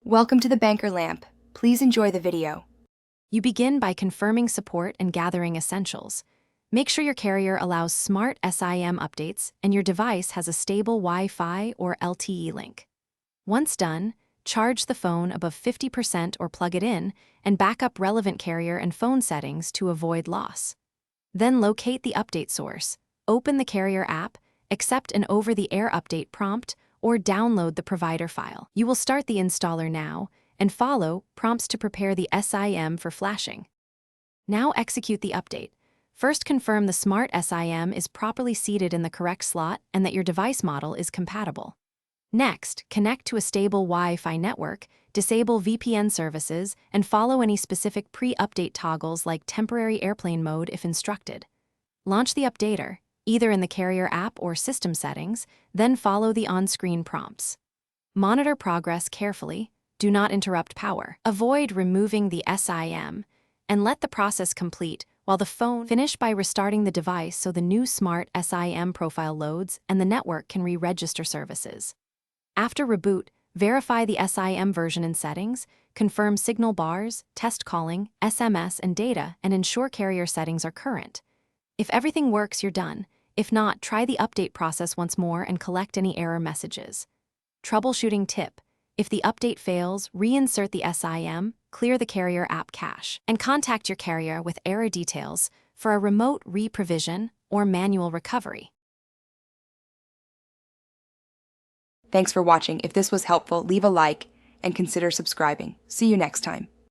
Welcome to the Banker Lamp. Please enjoy the video. You begin by confirming support and gathering essentials. Make sure your carrier allows smart SIM updates and your device has a stable Wi-Fi or LTE link. Once done, charge the phone above 50% or plug it in and back up relevant carrier and phone settings to avoid loss. Then locate the update source, open the carrier app, accept an over-the-air update prompt, or download the provider file. You will start the installer now and follow prompts to prepare the SIM for flashing. Now execute the update. First, confirm the smart SIM is properly seated in the correct slot and that your device model is compatible. Next, connect to a stable Wi-Fi network, disable VPN services, and follow any specific pre-update toggles like temporary airplane mode if instructed. Launch the updater, either in the carrier app or system settings, then follow the on-screen prompts. Monitor progress carefully, do not interrupt power. Avoid removing the SIM, and let the process complete while the phone finish by restarting the device so the new smart SIM profile loads and the network can re-register services. After reboot, verify the SIM version in settings, confirm signal bars, test calling, SMS, and data, and ensure carrier settings are current. If everything works, you're done. If not, try the update process once more and collect any error messages. Troubleshooting tip: if the update fails, reinsert the SIM, clear the carrier app cache, and contact your carrier with error details for a remote re-provision or manual recovery. Thanks for watching. If this was helpful, leave a like and consider subscribing. See you next time.